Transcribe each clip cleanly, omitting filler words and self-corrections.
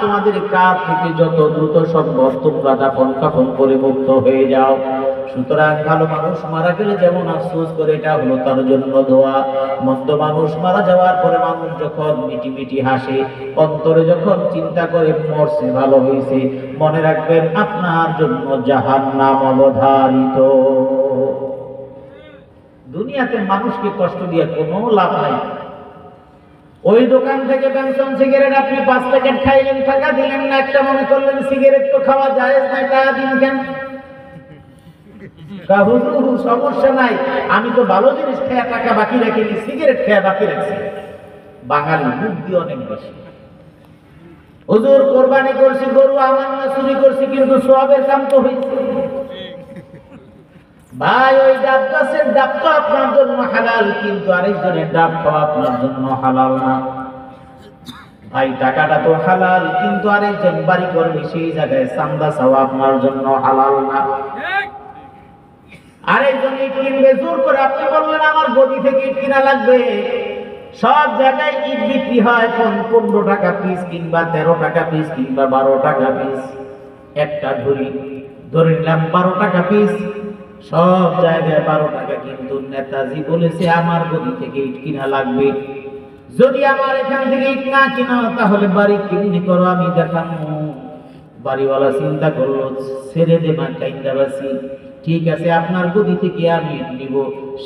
তোমাদের কাছ থেকে যত দ্রুত সম্ভব তোমরা দাফন কাফন করে মুক্ত হয়ে যাও। সুতরাং ভালো মানুষ মারা গেলে যেমন আফসোস করে, এটা হলো তার জন্য দোয়া। মন্দ মানুষ মারা যাওয়ার পরে মানুষ যখন মিটি মিটি হাসে, অন্তরে যখন চিন্তা করে মরছে ভালো হয়েছে, মনে রাখবেন আপনার জন্য জাহান্নাম অবধারিত। দুনিয়াতে মানুষকে কষ্ট দিয়ে কোনো লাভ নাই। ওই দোকান থেকে বেনসন সিগারেট আপনি 5 প্যাকেট খাইলেন, টাকা দিলেন না, একটা মনে করলেন সিগারেট তো খাওয়া যায় না, টাকা দিন কেন? সমস্যা নাই, আমি তো ভালো জিনিস খেয়ে টাকা বাকি রাখিনি, সিগারেট খেয়ে বাকি রাখছি। বাঙালি বুদ্ধি অনেক বেশি। হুজুর কোরবানি করছি, গরু আমার না, চুরি করছি, কিন্তু সওয়াবের কাম তো হয়েছে। ভাই ওই ডাব গাছের ডাব তো আপনার জন্য হালাল, কিন্তু আরেকজনের ডাব খাওয়া আপনার জন্য হালাল না। ভাই টাকাটা তো হালাল, কিন্তু আরেকজন বাড়ি করবে সেই জায়গায় চান্দা চাওয়া আপনার জন্য হালাল না। আরেকজন ইট কিনবে জোর করে, আপনি বললেন আমার গদি থেকে ইট কিনা লাগবে। সব জায়গায় ইট বিক্রি হয় 15 টাকা পিস, কিংবা 13 টাকা পিস, কিংবা 12 টাকা পিস। একটা ধরে নিলাম 12 টাকা পিস, সব জায়গায় 12 টাকা, কিন্তু নেতাজি বলেছে আমার গদি থেকে ইট কিনা লাগবে। যদি আমার এখান থেকে ইট না কিনা, তাহলে বাড়ি কিনে করো, আমি দেখাবো। বাড়িওয়ালা চিন্তা করলো, ছেড়ে দে মা, কাইন্দাবাসি, ঠিক আছে আপনার গদি থেকে আমি ইট নিব।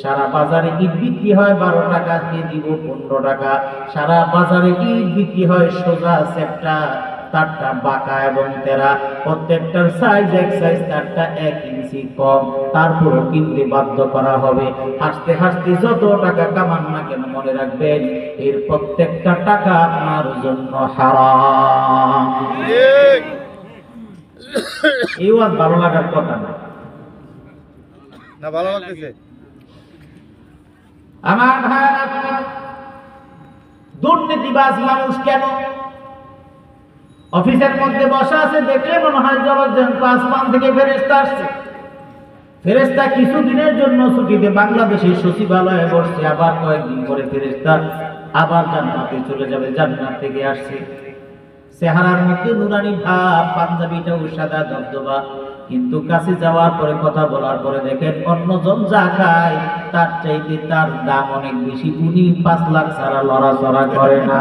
সারা বাজারে ইট বিক্রি হয় 12 টাকা, দিয়ে দিব 15 টাকা। সারা বাজারে ইট বিক্রি হয় সোজা সেপটা, তারটা বাঁকা এবং তেরা, প্রত্যেকটার সাইজ এক সাইজ, তারটা 1 ইঞ্চি কম, তারপরও কিনতে বাধ্য করা হবে। হাসতে হাসতে যত টাকা কামান না কেন, মনে রাখবেন এর প্রত্যেকটা টাকা আপনার জন্য হারাম। এই ওয়াজ ভালো লাগার কথা না, ভালো লাগতেছে আমার ভাইরা। দুর্নীতিবাজ মানুষ কেন অফিসের মধ্যে বসা আছে, দেখলে মনে হয় জবরদস্ত আসমান থেকে ফেরেশতা আসছে। ফেরেশতা কিছুদিনের জন্য ছুটিতে বাংলাদেশের সচিবালয়ে বসছে, আবার কয়েকদিন পরে ফেরেশতা আবার জান্নাতে চলে যাবে। জান্নাত থেকে আসছে, চেহারার মধ্যে নুরানি ভাব, পাঞ্জাবিটাও সাদা দবদবা, কিন্তু কাছে যাওয়ার পরে কথা বলার পরে দেখেন অন্যজন যা খায় তার চাইতে তার দাম অনেক বেশি। উনি 5 লাখ ছাড়া লড়াচড়া করে না।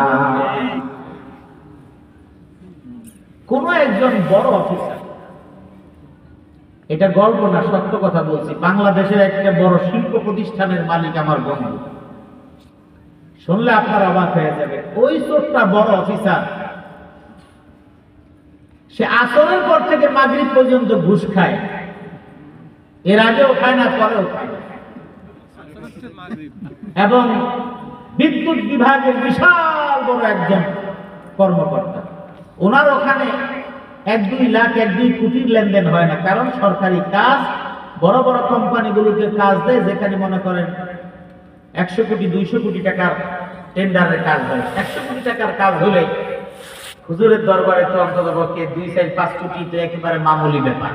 কোন একজন বড় অফিসার, এটা গল্প না, সত্য কথা বলছি, বাংলাদেশের একটা বড় শিল্প প্রতিষ্ঠানের মালিক আমার বন্ধু, শুনলে আপনার অবাক হয়ে যাবে। ওই ছোট্ট বড় অফিসার, সে আসরের পর থেকে মাগরিব পর্যন্ত ঘুষ খায়। এর আগেও খায় না, পরেও খায় না। এবং বিদ্যুৎ বিভাগের বিশাল বড় একজন কর্মকর্তা, ওনার ওখানে 1-2 লাখ 1-2 কোটির লেনদেন হয় না, কারণ সরকারি কাজ, বড় বড় কোম্পানিগুলোকে কাজ দেয়, যেখানে মনে করেন 100 কোটি 200 কোটি টাকার টেন্ডারের কাজ হয়। 100 কোটি টাকার কাজ হলে হুজুরের দরবারে তো অন্তত পক্ষে 2-4-5 কোটি তো একেবারে মামুলি ব্যাপার।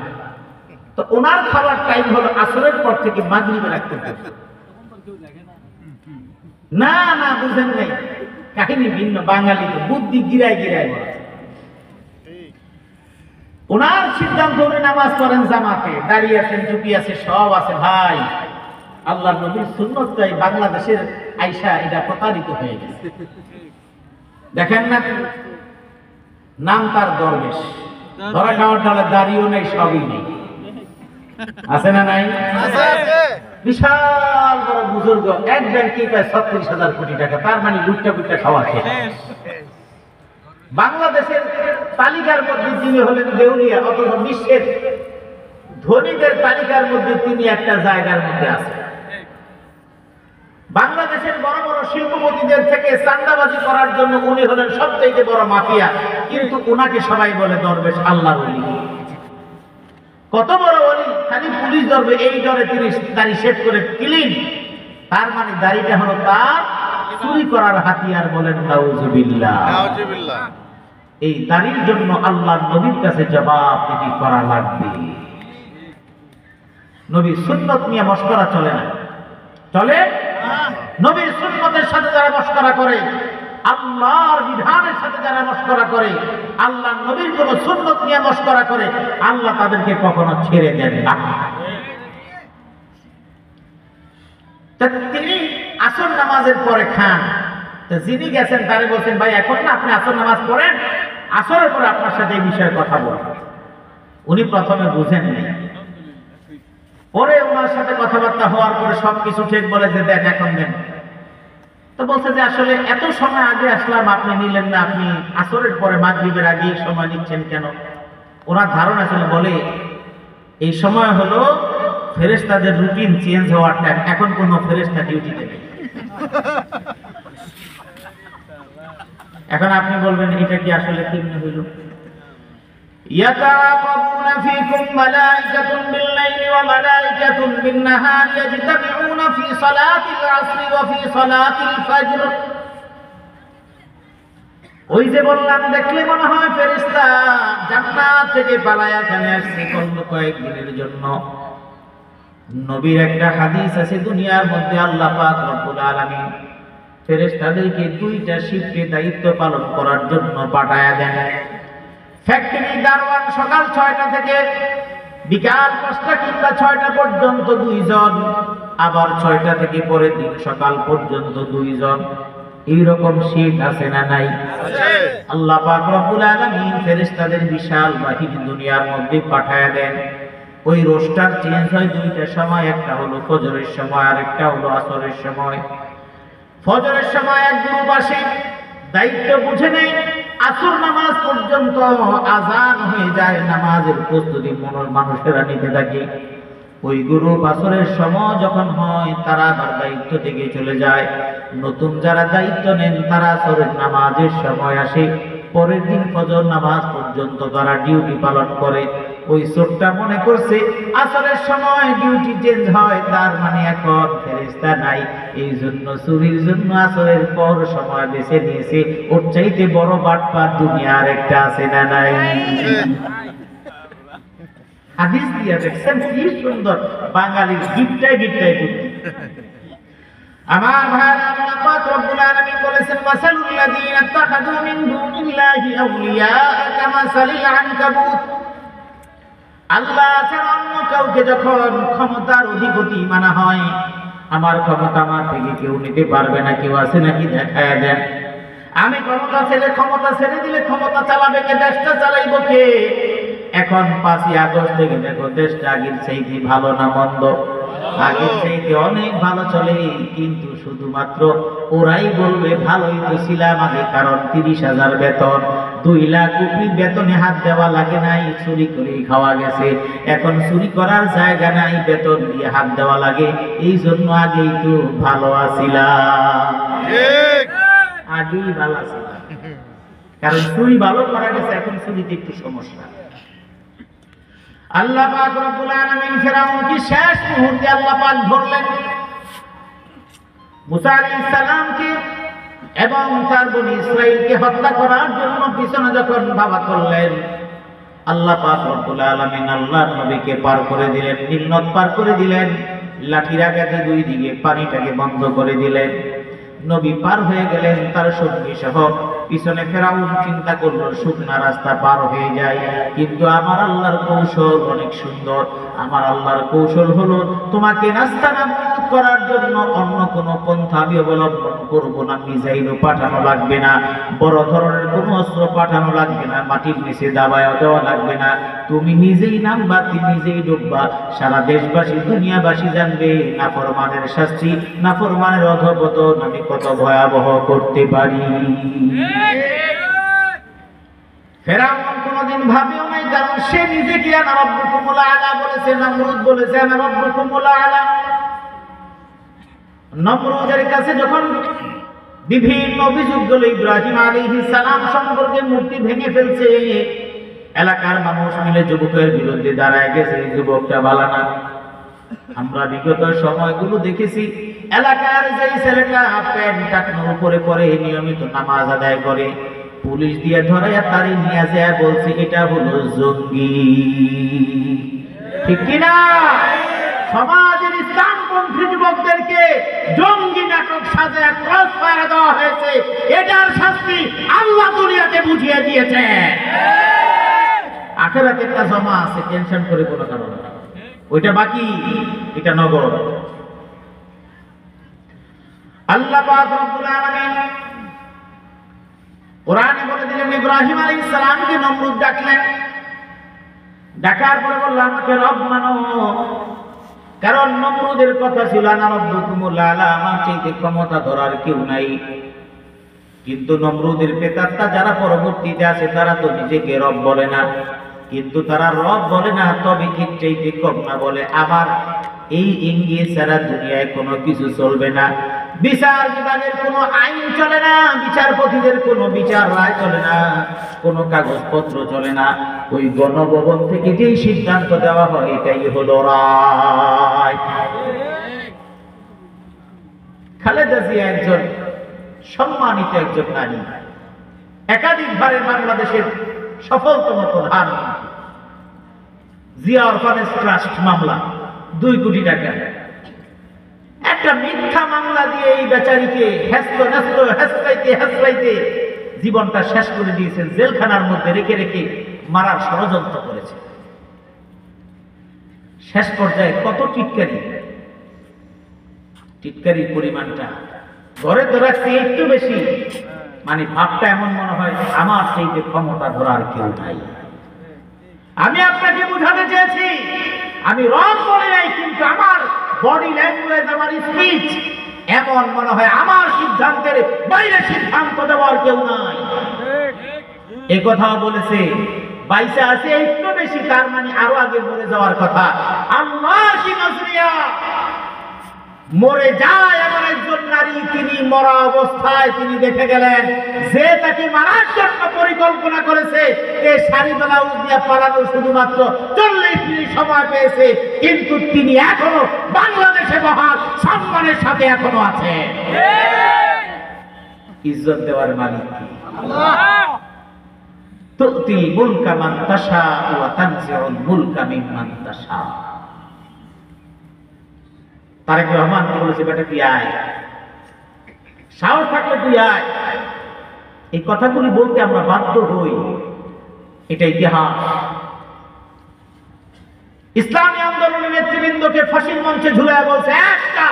তো ওনার খাবার টাইম হলো আসরের পর থেকে মাগরিবে রাখতে হবে। না না, বুঝেন নাই, কাহিনী ভিন্ন। বাঙালি তো বুদ্ধি গিরায় গিরায় বলে। ওনার সিদ্ধান্ত, উনি নামাজ পড়েন জামাতে, দাঁড়িয়ে আছেন, টুপি আছে, সব আছে। ভাই আল্লাহর নবীর সুন্নতটাই বাংলাদেশের আইসা এটা প্রতারিত হয়ে গেছে। দেখেন না, নাম তার দরবেশ, ধরা খাওয়ার ঢালে দাঁড়িয়েও নেই, সবই নেই, আছে না নাই? বিশাল বড় বুজুর্গ, এক ব্যাংকে প্রায় 36,000 কোটি টাকা, তার মানে লুটটা পুটটা খাওয়া খেয়ে। বাংলাদেশের তালিকার মধ্যে তিনি হলেন দেউলিয়া, অথচ বিশ্বের ধনীদের তালিকার মধ্যে তিনি একটা জায়গার মধ্যে আছেন। বাংলাদেশের বড় বড় শিল্পপতিদের থেকে চাঁদাবাজি করার জন্য উনি হলেন সবচেয়ে বড় মাফিয়া, কিন্তু উনাকে সবাই বলে দরবেশ, আল্লাহর ওলি। কত বড় ওলি, খালি পুলিশ ধরবে এই ডরে তিনি দাড়ি শেভ করে ক্লিন। তার মানে দাড়িটা হলো তার চুরি করার হাতিয়ার। বলেন নাউজুবিল্লাহ। এই দাড়ির জন্য আল্লাহর নবীর কাছে জবাবদিহি করা লাগবে। নবীর সুন্নত নিয়ে মশকরা চলে না, চলে? নবীর সুন্নতের সাথে যারা মশকরা করে আল্লাহর বিধানের সাথে যারা মশকরা করে, আল্লাহর নবীর কোন সুন্নত নিয়ে মশকরা করে, আল্লাহ তাদেরকে কখনো ছেড়ে দেন না। তিনি আসর নামাজের পরে খান। যিনি গেছেন তারে বলছেন, ভাই এখন না আপনি আসর নামাজ পড়েন, আসরের পরে আপনার সাথে এই বিষয়ে কথা বলবো। উনি প্রথমে বুঝেননি, পরে ওনার সাথে কথাবার্তা হওয়ার পরে সবকিছু ঠিক বলে যে দেন এখন দেন। তো বলছে যে আসলে এত সময় আগে আসলাম, আপনি নিলেন না, আপনি আসরের পরে মাগরিবের আগে সময় নিচ্ছেন কেন? ওনার ধারণা ছিল, বলে এই সময় হলো ফেরেশতাদের রুটিন চেঞ্জ হওয়ার টাইম, এখন কোন ফেরেশতা ডিউটি দেবে। এখন আপনি বলবেন এটা কি আসলে কেমনে হইল? يتعاقبون فيكم ملائكة بالليل وملائكة بالنهار يجتمعون في صلاة العصر وفي صلاة الفجر। ওই যে বললাম, দেখলে মনে হয় ফেরেশতা জান্নাত থেকে পালায়া এখানে আসছে কয়েকদিনের জন্য। নবীর একটা হাদিস আছে, দুনিয়ার মধ্যে আল্লাহ পাক রব্বুল আলামিন ফেরেশতাদেরকে দুইটা শিফটে দায়িত্ব পালন করার জন্য পাঠায়া দেন। ফ্যাক্টরি দারোয়ান সকাল 6টা থেকে বিকাল 5টা কিংবা 6টা পর্যন্ত 2 জন, আবার 6টা থেকে পরের দিন সকাল পর্যন্ত 2 জন। এইরকম শিফট আছে না নাই? আল্লাহ পাক রব্বুল আলামিন ফেরেশতাদের বিশাল বাহিনী দুনিয়ার মধ্যে পাঠায়া দেন। ওই রোস্টার চেঞ্জ হয় দুইটা সময়, একটা হলো ফজরের সময় আর একটা হলো আসরের সময়। ফজরের সময় এক গ্রুপ আসে, দায়িত্ব বুঝে নেই, আসর নামাজ পর্যন্ত আজান হয়ে যায়, নামাজের প্রস্তুতি মানুষেরা নিতে থাকে। ওই গ্রুপ আসরের সময় যখন হয় তারা আবার দায়িত্ব থেকে চলে যায়। নতুন যারা দায়িত্ব নেন তারা আসরের নামাজের সময় আসে, পরের দিন ফজর নামাজ পর্যন্ত তারা ডিউটি পালন করে। ওই চোরটা মনে করছে আসরের সময় ডিউটি চেঞ্জ হয়, তার মানে এখন ফেরেশতা নাই, এই জন্য চুরির জন্য আসরের পর সময় বেছে নিয়েছে। ওর চাইতে বড় বাটপার দুনিয়ার একটা আছে না নাই? হাদিস দিয়া দেখছেন কি সুন্দর, বাঙালির গিট্টায় গিট্টায় বুদ্ধি। আমার ভাইরা, আল্লাহ পাক রব্বুল আলামিন বলেছেন, মাসালুল লাযীনা ইত্তাখাযু মিন দুনিল্লাহি আউলিয়া কামাসালিল আনকাবুত। আল্লাহ ছাড়া অন্য কাউকে যখন ক্ষমতার অধিপতি মানা হয়, আমার ক্ষমতা আমার থেকে কেউ নিতে পারবে না, কেউ আছে নাকি দেখায়া দেন। আমি ক্ষমতা ছেড়ে দিলে ক্ষমতা চালাবে কে? দেশটা চালাইব কে? এখন 5ই আগস্ট থেকে দেখো দেশটা আগের চাইতে ভালো না মন্দ? আগের চাইতে অনেক ভালো চলে, কিন্তু শুধুমাত্র ওরাই বলবে ভালোই তো ছিলাম আগে, কারণ 30,000 বেতন, 2 লাখ উপরি বেতনে হাত দেওয়া লাগে নাই, চুরি করে খাওয়া গেছে। এখন চুরি করার জায়গা নাই, বেতন দিয়ে হাত দেওয়া লাগে, এই জন্য আগেই তো ভালো আছিলাম। আগেই ভালো আছিলাম, কারণ চুরি ভালো করা গেছে, এখন চুরিতে একটু সমস্যা। আল্লাহ পাক রব্বুল আলামিন ফিরআউনকে শেষ মুহূর্তে আল্লাহ পাক ধরলেন। মুসা আলাইহিস সালামকে এবং তার বনি ইসরাইলকে হত্যা করার জন্য পিছনে যখন ভাবা করলেন, আল্লাহ পাক রব্বুল আলামিন আল্লাহর নবীকে পার করে দিলেন, নীল নদ পার করে দিলেন, লাঠির আঘাতে 2 দিকে পানিটাকে বন্ধ করে দিলেন। নবী পার হয়ে গেলেন তার সঙ্গী সহ। পিছনে ফেরাউন চিন্তা করলো শুকনা রাস্তা পার হয়ে যায়, কিন্তু আমার আল্লাহর কৌশল অনেক সুন্দর। আমার আল্লাহর কৌশল হলো, তোমাকে নাস্তানাবুদ করার জন্য অন্য কোনো পন্থা আমি অবলম্বন করবো না। মিসাইলও পাঠানো লাগবে না, বড় ধরনের কোনো অস্ত্র পাঠানো লাগবে না, মাটির নিচে দাবায় দেওয়া লাগবে না। তুমি নিজেই নামবা, তুমি নিজেই ডুববা, সারা দেশবাসী দুনিয়াবাসী জানবে নাফরমানের শাস্তি, নাফরমানের অধঃপতন আমি কত ভয়াবহ করতে পারি। ফেরাউন কোনদিন ভাবেও নাই, কারণ সে নিজেকে আনা রাব্বুকুমুল আলা বলেছে, নমরুদ বলেছে আনা রাব্বুকুমুল আলা। নমরুদের কাছে যখন বিভিন্ন অভিযোগ গুলো ইব্রাহিম আলাইহিস সালাম সম্পর্কে মূর্তি ভেঙে ফেলছে, এলাকার মানুষ মিলে যুবকের বিরুদ্ধে দাঁড়ায় গেছে, যুবকটা ভালো না। আমরা বিগত সময়গুলো দেখেছি, এলাকার যে ছেলেটা প্যান্ট টাকনোর উপরে পরে নিয়মিত নামাজ আদায় করে, পুলিশ দিয়ে ধরাইয়া তারে নিয়ে যায়, বলছে এটা হলো জঙ্গি। ঠিক কিনা? সমাজের ইসলামপন্থী বামপন্থী যুবকদেরকে জঙ্গি নাটক সাজায় ক্রস ফায়ার দেওয়া হয়েছে, এটার শাস্তি আল্লাহ দুনিয়াতে বুঝিয়ে দিয়েছে। আখিরাতে একটা জমা আছে, টেনশন করে কোনো কারণ নেই, ওইটা বাকি, এটা নগদ। আল্লাহ পাক রব্বুল আলামিন কোরআনে বলে দিলেন, ইব্রাহিম আলাইহিস সালামকে নমরুদ ডাকলেন, ডাকার পরে বলল আমাকে রব মানো। কারণ নমরুদের কথা ছিল না রব্বুকুমুল আলা, আমার চাইতে ক্ষমতা ধরার কেউ নাই। কিন্তু নমরুদের প্রেতাত্মা যারা পরবর্তীতে আছে তারা তো নিজেকে রব বলে না, কিন্তু তারা রব বলে না, তবে এর চাইতে কম না বলে আমার এই ইঙ্গিত ছাড়া দুনিয়ায় কোনো কিছু চলবে না। বিচার বিভাগের কোনো আইন চলে না, বিচারপতিদের কোনো বিচার রায় চলে না, কোনো কাগজপত্র চলে না। ওই গণভবন থেকে যেই সিদ্ধান্ত দেওয়া হয় এটাই হলো রায়। খালেদা জিয়া একজন সম্মানিত একজন নারী, একাধিকবারের বাংলাদেশের সফলতম প্রধানমন্ত্রী। জিয়া অরফানেজ ট্রাস্ট মামলা 2 কোটি টাকা, একটা মিথ্যা মামলা দিয়ে এই বেচারিকে হেসরাইতে জীবনটা শেষ করে দিয়েছেন। জেলখানার মধ্যে রেখে রেখে মারার ষড়যন্ত্র করেছে। শেষ পর্যায়ে কত টিটকারির পরিমাণটা ঘরে তো রাখছে একটু বেশি, মানে ভাবটা এমন মনে হয় আমার চাইতে ক্ষমতা ধরার কেউ নাই। আমি আপনাকে বোঝাতে চেয়েছি, আমি রব বলে নাই, কিন্তু আমার বডি ল্যাঙ্গুয়েজ, আমার স্পিচ এমন মনে হয় আমার সিদ্ধান্তের বাইরে সিদ্ধান্ত দেওয়ার কেউ নাই। এ কথাও বলেছে, বাইসা আছে একটু বেশি, তার মানে আরো আগে মরে যাওয়ার কথা। আল্লাহ কি নজরিয়া মরে যায় এমন একজন নারী, তিনি মরা অবস্থায় তিনি দেখে গেলেন যে তাকে মারার জন্য পরিকল্পনা করেছে, সে শাড়ি ব্লাউজ দিয়ে পালানো শুধুমাত্র 40 মিনিট সময় পেয়েছে, কিন্তু তিনি এখনো বাংলাদেশে বহাল সম্মানের সাথে এখনো আছে। ইজ্জত দেওয়ার মালিক কি? আল্লাহ। তুতি মুলকা মান তাশা ওয়া তানজিউল মুলকা মিম্মান তাশা। তারেক রহমান বলেছে, বেটা তুই আয়, সাহস থাকলে তুই আয়। এই কথাগুলি বলতে আমরা বাধ্য হই, এটা ইতিহাস। ইসলামী আন্দোলনের নেতৃবৃন্দকে ফাঁসির মঞ্চে ঝুলায় বলছে, একটা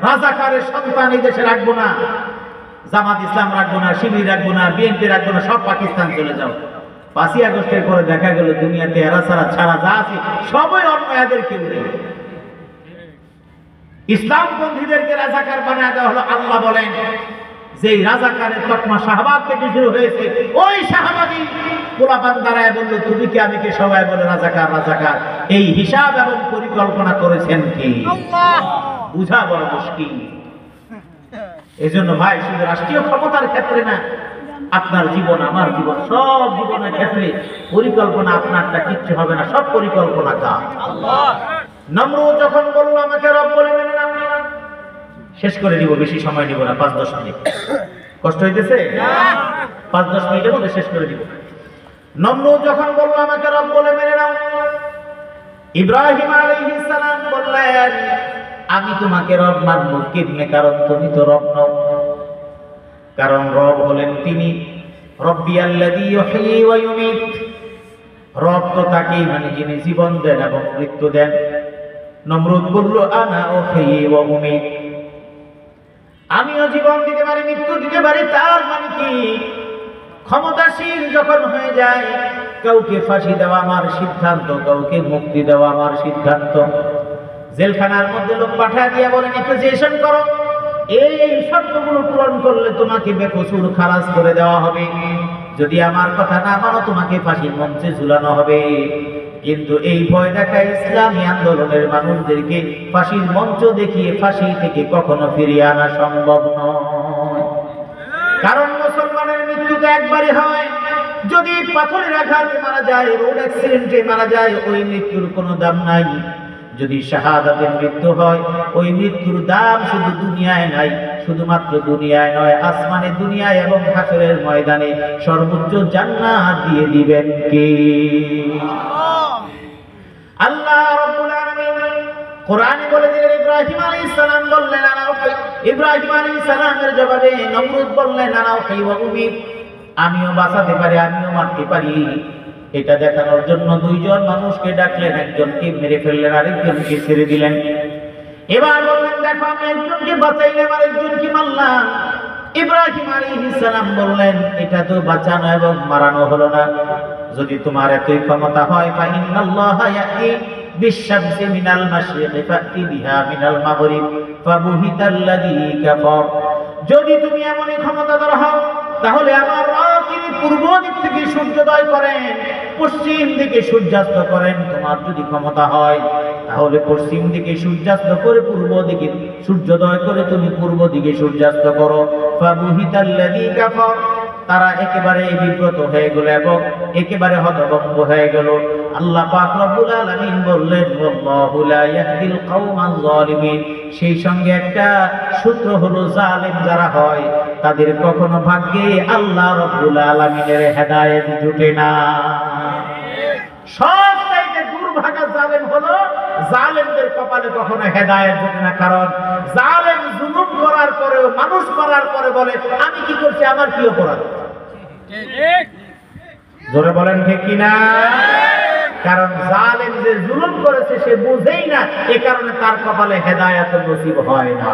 রাজাকারের সন্তান এই দেশে রাখবো না, জামাত ইসলাম রাখবো না, শিবির রাখবো না, বিএনপি রাখবো না, সব পাকিস্তান চলে যাও। 5ই আগস্টের পরে দেখা গেল দুনিয়াতে এরা ছাড়া যা আছে সবই অন্য, এদের কেউ নেই। ইসলামপন্থীদেরকে রাজাকার বানায় দেওয়া হলো। আল্লাহ বলেন যে রাজাকারের তকমা শাহবাগ থেকে শুরু হয়েছে, ওই শাহবাগী পোলাপান দাঁড়ায় বললো তুমি কি আমি কে, সবাই বলে রাজাকার রাজাকার। এই হিসাব এবং পরিকল্পনা করেছেন কি? আল্লাহ। বুঝা বড় মুশকিল। এজন্য ভাই, শুধু রাষ্ট্রীয় ক্ষমতার ক্ষেত্রে না, আপনার জীবন, আমার জীবন, সব জীবনের ক্ষেত্রে পরিকল্পনা আপনারটা কিচ্ছু হবে না, সব পরিকল্পনা কার? আল্লাহ। নমরুদ যখন বলল আমাকে রব বলে মেনে নাও, শেষ করে দিব, বেশি সময় নিব না, 5-10 মিনিট। কষ্ট হইতেছে? 5-10 মিনিটের মধ্যে শেষ করে দিব। নমরুদ যখন বলল আমাকে রব বলে মেনে নাও, ইব্রাহিম আলাইহিস সালাম বললেন আমি তোমাকে রব মানব কেমনে? কারণ তুমি তো রব নও। কারণ রব হলেন তিনি, রব্বিয়াল্লাযী ইউহয়ী ওয়া ইউমীত। রব তো তাকেই মানে যিনি জীবন দেন এবং মৃত্যু দেন। নমরুদ বলল আনা উহয়ী ওয়া উমীত, আমিও জীবন দিতে পারি, মৃত্যু দিতে পারি। তার মানে কি? ক্ষমতাশীল যখন হয়ে যায়, কাউকে ফাঁসি দেওয়া আমার সিদ্ধান্ত, কাউকে মুক্তি দেওয়া আমার সিদ্ধান্ত। জেলখানার মধ্যে লোক পাঠিয়ে দিয়ে বলেন নেগোসিয়েশন করো, এই শর্তগুলো পূরণ করলে তোমাকে বেকসুর খালাস করে দেওয়া হবে, যদি আমার কথা না মানো তোমাকে ফাঁসির মঞ্চে ঝুলানো হবে। কিন্তু এই ভয় দেখায় ইসলামী আন্দোলনের মানুষদেরকে ফাঁসির মঞ্চ দেখিয়ে ফাঁসি থেকে কখনো ফিরিয়ে আনা সম্ভব নয়। কারণ মুসলমানের মৃত্যু তো একবারই হয়। যদি পাথরের আঘাতে মারা যায়, রোড অ্যাক্সিডেন্টে মারা যায়, ওই মৃত্যুর কোনো দাম নাই। যদি শাহাদাতের মৃত্যু হয়, ওই মৃত্যুর দাম শুধু দুনিয়ায় নাই, শুধুমাত্র দুনিয়ায় নয়, আসমানে, দুনিয়ায় এবং হাসরের ময়দানে সর্বোচ্চ জান্নাত দিয়ে দিবেন কে? আল্লাহ রাব্বুল আলামিন কোরআনে বলে দিলেন ইব্রাহিম আলাইহিস সালাম বললেন আনা উহি, ইব্রাহিম আলাইহিস সালামের জবাবে নমরুদ বললেন আনা উহি ওয়া উমিত, আমিও বাঁচাতে পারি আমিও মারতে পারি। এটা দেখানোর জন্য দুইজন মানুষকে ডাকলেন, একজনকে মেরে ফেললেন আরেকজনকে ছেড়ে দিলেন। এবার বললেন দেখো আমি একজনকে বাঁচাইলাম আরেকজনকে মারলাম। ইব্রাহিম আলাইহিস সালাম বললেন এটা তো বাঁচানো এবং মারানো হলো না, যদি তোমার এতই ক্ষমতা হয় ফা ইন্নাল্লাহা ইয়াতি বিশ-শামসি মিনাল মাশরিকি ফাতি বিহা মিনাল মাগরিব ফাবুহিতাল্লাযী কাফার, যদি তুমি এমনই ক্ষমতাধর হও তাহলে আমার রব তিনি পূর্ব দিক থেকে সূর্যোদয় করেন, পশ্চিম দিকে সূর্যাস্ত করেন। তোমার যদি ক্ষমতা হয় তাহলে পশ্চিম দিকে সূর্যাস্ত করে পূর্ব দিকে সূর্যোদয় করে তুমি পূর্ব দিকে সূর্যাস্ত করো। ফাবুহিতাল্লাযী কাফার, তারা একেবারে বিব্রত হয়ে গেল এবং একেবারে হতভম্ব হয়ে গেল। আল্লাহ পাক রব্বুল আলামিন বললেন ওয়াল্লাহু লা ইয়াহদিল কওমাল যালিমিন, সেই সঙ্গে একটা সূত্র হলো জালেম যারা হয় তাদের কখনো ভাগ্যে আল্লাহ রব্বুল আলামিনের হেদায়েত জুটে না। সবচাইতে দুর্ভাগা জালেম হলো জালেমদের কপালে কখনো হেদায়েত জুটে না, কারণ জালেম জুলুম করার পরেও মানুষ করার পরে বলে আমি কি করছি, আমার কি অপরাধ? ঠিক জোরে বলেন ঠিক কি না? কারণ জালেম যে জুলুম করেছে সে বুঝেই না, এই কারণে তার কপালে হেদায়েত নসিব হয় না।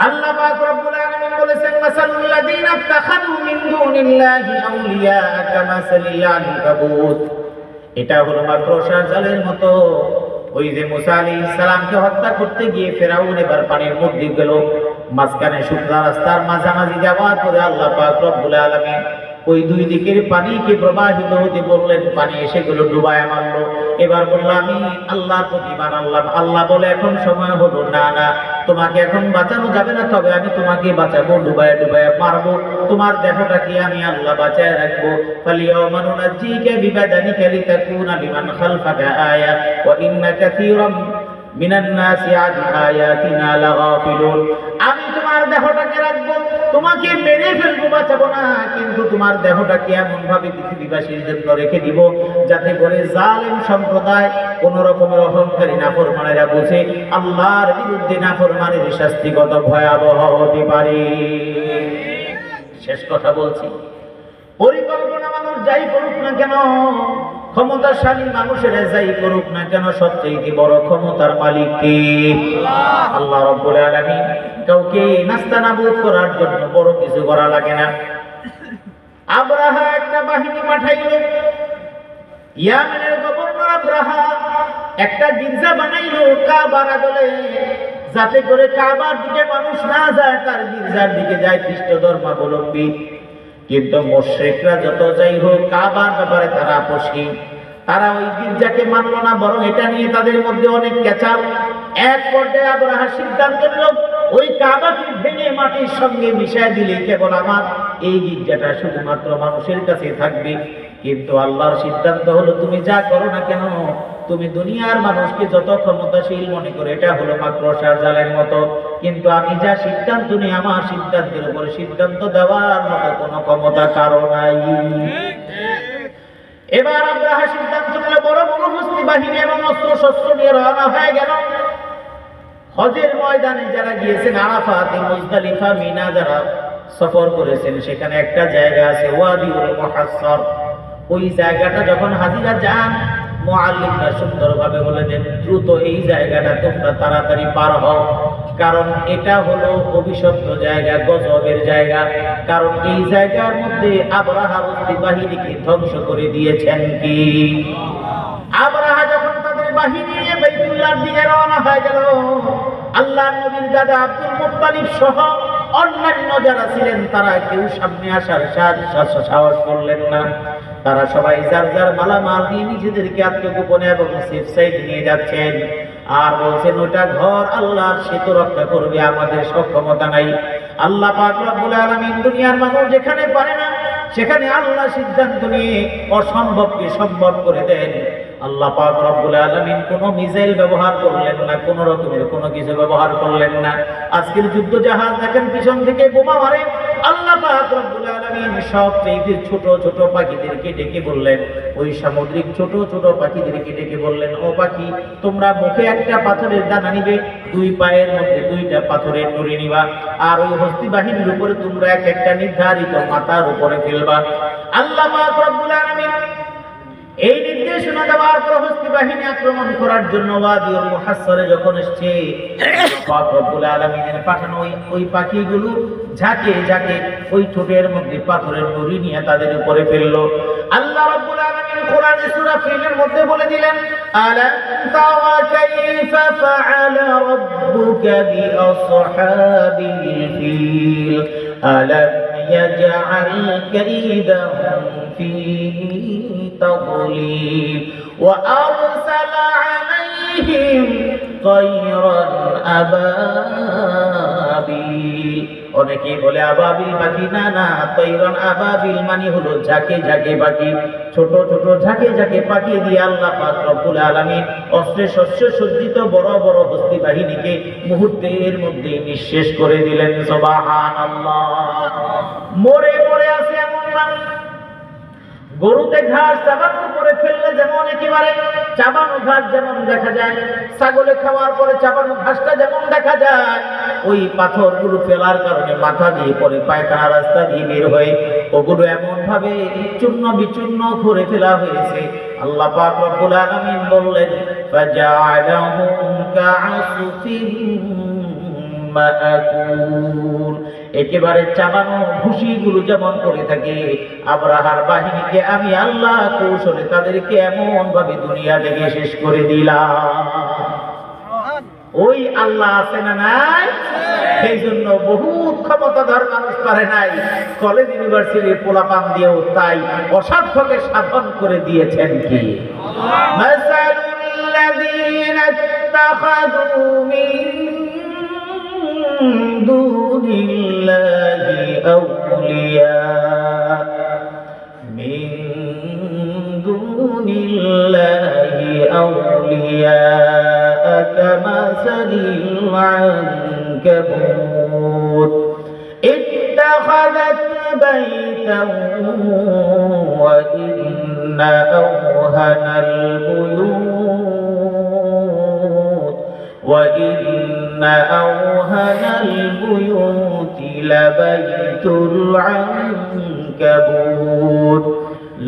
আল্লাহ পাক রব্বুল আলামিন বলেছেন মাসালুল লাযিনা ইত্তাখাযু মিন দুনিল্লাহি আউলিয়া কামাসালিল আনকাবুত, এটা হলো মাকড়সার জালের মতো। ওই যে মুসা আলাইহিস সালামকে হত্যা করতে গিয়ে ফেরাউন এবার পানির মধ্যে গেল, মাঝখানে শুকনা রাস্তার মাঝামাঝি যাওয়ার পরে আল্লাহ পাক রব্বুল আলামিন ওই দুই দিকের পানিকে প্রবাহিত হতে বললেন, পানি এসে গেল ডুবায় মারলো। এবার বলল আমি আল্লাহর প্রতি ঈমান আনলাম। আল্লাহ বলে এখন সময় হলো না, না তোমাকে এখন বাঁচানো যাবে না, তবে আমি তোমাকে বাঁচাবো, ডুবায় ডুবায় মারবো, তোমার দেহটাকে আমি আল্লাহ বাঁচায় রাখবো। ফালিয়াউমা নুনাজ্জিকা বিবাদানিকা লিতাকুনা লিমান খালফাকা আয়া ওয়া ইন্না কাসীরাম মিনান নাসি আন আয়াতিনা লাগাফিলুন, আমি তোমার দেহটাকে রাখবো, তোমাকে মেরে ফেলবো, বাঁচাবো না, কিন্তু তোমার দেহটাকে এমন ভাবে পৃথিবীবাসীর জন্য রেখে দিব যাতে করে জালেম সম্প্রদায় কোন রকমের অহংকারী নাফরমানেরা বুঝে আল্লাহর বিরুদ্ধে নাফরমানের শাস্তি কত ভয়াবহ হতে পারে। শেষ কথা বলছি, পরিকল্পনা মানুষ যাই করুক না কেন, ক্ষমতাশালী মানুষের যাই করুক না কেন, সবচেয়ে বড় ক্ষমতার মালিক কে? আল্লাহ রাব্বুল আলামিন। কাউকে নাস্তানাবুদ করার জন্য বড় কিছু করা লাগে না। আব্রাহা একটা বাহিনী পাঠাইল, ইয়ামেনের গভর্নর আব্রাহা একটা গির্জা বানাইল কাবার আদলে, যাতে করে কাবার দিকে মানুষ না যায়, তার গির্জার দিকে যায় খ্রিস্ট ধর্মাবলম্বী। কিন্তু মুশরিকরা যত যাই হোক কাবার ব্যাপারে তারা আপোষহীন, তারা ওই গির্জাকে মানলো না, বরং এটা নিয়ে তাদের মধ্যে অনেক কেচাল। এক পর্যায়ে আব্রাহা সিদ্ধান্ত নিল ওই কাবাকে ভেঙে মাটির সঙ্গে মিশায় দিলে কেবল আমার এই গির্জাটা শুধুমাত্র মানুষের কাছে থাকবে। কিন্তু আল্লাহর সিদ্ধান্ত হলো তুমি যা করো না কেন, তুমি দুনিয়ার মানুষকে যত ক্ষমতাশীল মনে করে এটা হলো মাকড়সার জালের মতো, কিন্তু আমি যা সিদ্ধান্ত নিই আমার সিদ্ধান্তের উপরে সিদ্ধান্ত দেওয়ার মতো কোনো ক্ষমতা কারো নাই। এবার আব্রাহা সিদ্ধান্ত নিল বড় বড় হস্তি বাহিনী এবং অস্ত্র শস্ত্র নিয়ে রওনা হয়ে গেল। হজের ময়দানে যারা গিয়েছেন, আরাফাতে, মুজদালিফা, মিনা যারা সফর করেছেন, সেখানে একটা জায়গা আছে ওয়াদিউল মুহাসসার। ওই জায়গাটা যখন হাজিরা যান, মুআল্লিমরা সুন্দরভাবে বলে দেন দ্রুত এই জায়গাটা তোমরা তাড়াতাড়ি পার হও, কারণ এটা হলো অভিশপ্ত জায়গা, গজবের জায়গা। কারণ এই জায়গার মধ্যে আব্রাহা হস্তি বাহিনীকে ধ্বংস করে দিয়েছেন কি? আব্রাহা যখন তাদের বাহিনী নিয়ে বাইতুল্লাহর দিকে রওনা হয়ে গেল, আল্লাহর নবীর দাদা আব্দুল মুত্তালিব সহ অন্যান্য যারা ছিলেন তারা কেউ সামনে আসার সাহস করলেন না। তারা সবাই যার যার মালামাল নিয়ে নিজেদেরকে আত্মগোপনে এবং সেফ সাইড নিয়ে যাচ্ছেন, আর বলছেন ওটা ঘর আল্লাহর, সে তো রক্ষা করবে, আমাদের সক্ষমতা নাই। আল্লাহ পাক রব্বুল আলামিন দুনিয়ার মানুষ যেখানে পারে না সেখানে আল্লাহ সিদ্ধান্ত নিয়ে অসম্ভবকে সম্ভব করে দেন। আল্লাহ পাক রব্বুল আলামিন কোনো মিসাইল ব্যবহার করলেন না, কোনো রকমের কোনো কিছু ব্যবহার করলেন না। আজকের যুদ্ধ জাহাজ দেখেন পিছন থেকে বোমা মারে, আল্লাহ পাক রব্বুল আলামিন সবচেয়ে ছোট ছোট পাখিদেরকে ডেকে বললেন, ওই সামুদ্রিক ছোট ছোট পাখিদেরকে ডেকে বললেন, ও পাখি, তোমরা মুখে একটা পাথরের দানা নিবে, দুই পায়ের মধ্যে দুইটা পাথরের নুড়ি নিবা, আর ওই হস্তি বাহিনীর উপরে তোমরা এক একটা নির্ধারিত মাথার উপরে ফেলবা। আল্লাহ পাক রব্বুল আলামিন এই নির্দেশনা দেওয়ার পর হস্তি বাহিনী আক্রমণ করার জন্য ওয়াদিউল মুহাসসারে যখন এসেছে, পাক রব্বুল আলামিনের পাঠানো ওই পাখিগুলো ঝাঁকে ঝাঁকে ওই ঠোঁটের মধ্যে পাথরের নুড়ি নিয়ে তাদের উপরে ফেললো। আল্লাহ রাব্বুল আলামিন কোরআনে সূরা ফিলের মধ্যে বলে দিলেন, আলাম তারা কাইফা ফাআলা রাব্বুকা বিআসহাবিল ফিল আলাম ইয়াজআল কাইদাহুম ফি تضليل وأرسل عليهم طيرا أبابيل। অনেকে বলে আবাবিল পাখি, না না, তৈরন আবাবিল মানে হলো ঝাঁকে ঝাঁকে পাখি, ছোট ছোট ঝাঁকে ঝাঁকে পাখি দিয়ে আল্লাহ পাক রব্বুল আলামিন অস্ত্রে শস্য সজ্জিত বড় বড় হস্তি বাহিনীকে মুহূর্তের মধ্যে নিঃশেষ করে দিলেন। সুবহানাল্লাহ। মরে পড়ে আছে এমন না, গরুতে ঘাস চাবানোর পরে ফেললে যেমন একেবারে চাবানো ঘাস যেমন দেখা যায়, ছাগলে খাওয়ার পরে চাবানো ঘাসটা যেমন দেখা যায়, ওই পাথরগুলো ফেলার কারণে মাথা দিয়ে পরে পায়খানা রাস্তা দিয়ে বের হয়ে ওগুলো এমন ভাবে চূর্ণ বিচূর্ণ করে ফেলা হয়েছে। আল্লাহ পাক রব্বুল আলামিন বললেন, ফাজআলাহুম কাআসফিন মাআকুল। একেবারে চাবানো ভুসিগুলো যেমন করে থাকে, আবরাহার বাহিনীকে আমি আল্লাহ কৌশলে তাদেরকে এমন ভাবে দুনিয়া থেকে শেষ করে দিলাম। ওই আল্লাহ আছে না নাই? সেই জন্য বহু ক্ষমতাধর মানুষ পারে নাই, কলেজ ইউনিভার্সিটির পোলাপান দিয়েও তাই অসাধ্যকে সাধন করে দিয়েছেন কি? মাসালুল্লাযীনা ইত্তাখাযু মিন দুনিল্লাহি আউলিয়া মিন দুনিল্লাহি আউলিয়া কামাসালিল আনকাবুত ইত্তাখাযাত বাইতান ওয়া ইন্না আওহানাল বুয়ুত ওয়া ইন্না আওহানাল বুয়ুতি লাবাইতুল আনকাবুত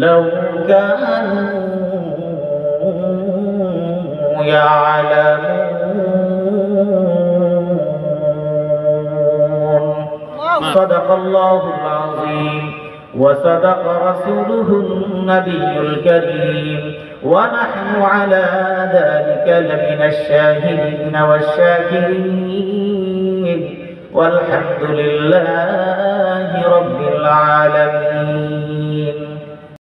লাউ কানু يعلمون صدق الله العظيم وصدق رسوله النبي الكريم ونحن على ذلك لمن الشاهدين والشاكرين والحمد لله رب العالمين।